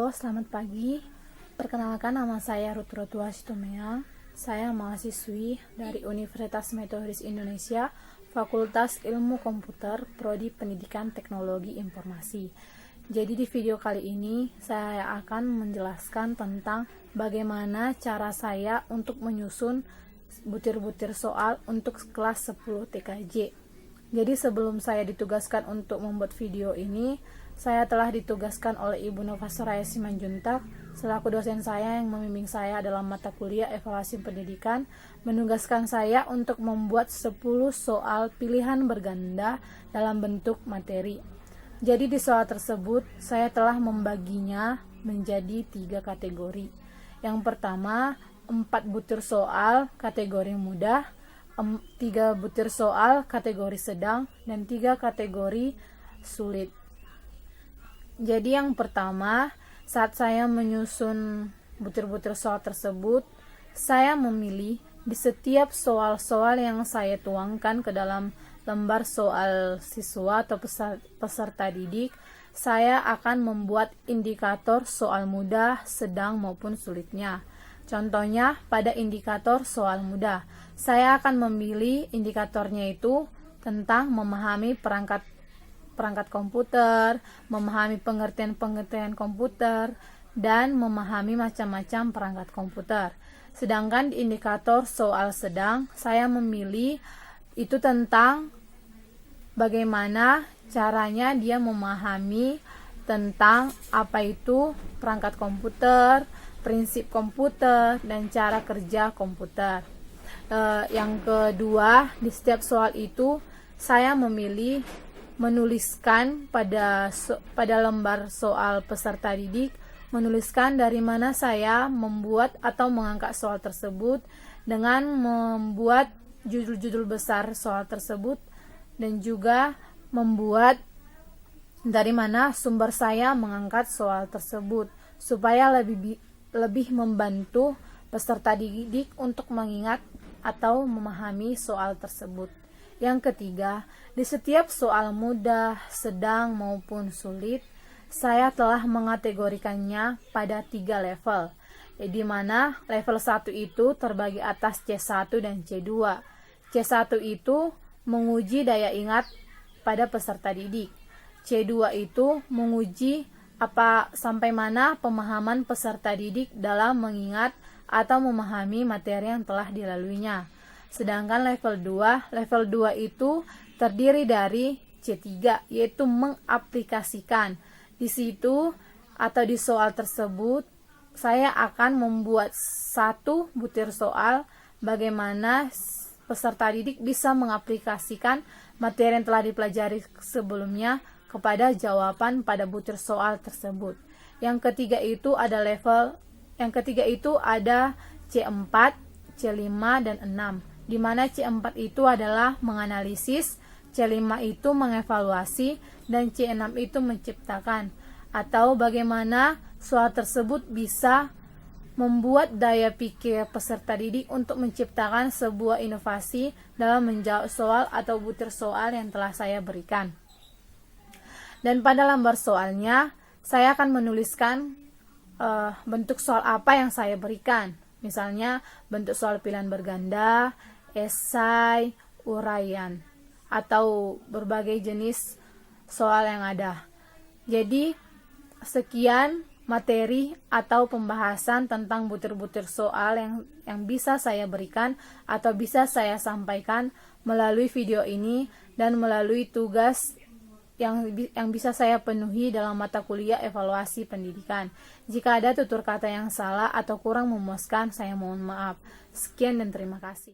Halo, selamat pagi. Perkenalkan, nama saya Ruth Rotua Situmea. Saya mahasiswi dari Universitas Metodis Indonesia, Fakultas Ilmu Komputer, Prodi Pendidikan Teknologi Informasi. Jadi di video kali ini saya akan menjelaskan tentang bagaimana cara saya untuk menyusun butir-butir soal untuk kelas 10 TKJ. Jadi sebelum saya ditugaskan untuk membuat video ini, saya telah ditugaskan oleh Ibu Nova Soraya Simanjuntak selaku dosen saya yang membimbing saya dalam mata kuliah evaluasi pendidikan, menugaskan saya untuk membuat 10 soal pilihan berganda dalam bentuk materi. Jadi di soal tersebut saya telah membaginya menjadi 3 kategori. Yang pertama, 4 butir soal kategori mudah, 3 butir soal kategori sedang, dan 3 kategori sulit. Jadi yang pertama, saat saya menyusun butir-butir soal tersebut, saya memilih di setiap soal-soal yang saya tuangkan ke dalam lembar soal siswa atau peserta didik, saya akan membuat indikator soal mudah, sedang maupun sulitnya. Contohnya, pada indikator soal mudah, saya akan memilih indikatornya itu tentang memahami perangkat komputer, memahami pengertian komputer, dan memahami macam-macam perangkat komputer. Sedangkan di indikator soal sedang, saya memilih itu tentang bagaimana caranya dia memahami tentang apa itu perangkat komputer, prinsip komputer, dan cara kerja komputer. Yang kedua, di setiap soal itu saya memilih menuliskan pada lembar soal peserta didik, menuliskan dari mana saya membuat atau mengangkat soal tersebut dengan membuat judul-judul besar soal tersebut, dan juga membuat dari mana sumber saya mengangkat soal tersebut supaya lebih membantu peserta didik untuk mengingat atau memahami soal tersebut. Yang ketiga, di setiap soal mudah, sedang maupun sulit, saya telah mengategorikannya pada 3 level, di mana level 1 itu terbagi atas C1 dan C2. C1 itu menguji daya ingat pada peserta didik. C2 itu menguji sampai mana pemahaman peserta didik dalam mengingat atau memahami materi yang telah dilaluinya. Sedangkan level 2 itu terdiri dari C3, yaitu mengaplikasikan. Di situ atau di soal tersebut saya akan membuat 1 butir soal bagaimana peserta didik bisa mengaplikasikan materi yang telah dipelajari sebelumnya kepada jawaban pada butir soal tersebut. Yang ketiga itu ada C4, C5, dan 6. Di mana C4 itu adalah menganalisis, C5 itu mengevaluasi, dan C6 itu menciptakan. Atau bagaimana soal tersebut bisa membuat daya pikir peserta didik untuk menciptakan sebuah inovasi dalam menjawab soal atau butir soal yang telah saya berikan. Dan pada lembar soalnya, saya akan menuliskan bentuk soal apa yang saya berikan. Misalnya, bentuk soal pilihan berganda, esai, uraian, atau berbagai jenis soal yang ada. Jadi, sekian materi atau pembahasan tentang butir-butir soal yang bisa saya berikan atau bisa saya sampaikan melalui video ini dan melalui tugas yang bisa saya penuhi dalam mata kuliah evaluasi pendidikan. Jika ada tutur kata yang salah atau kurang memuaskan, saya mohon maaf. Sekian dan terima kasih.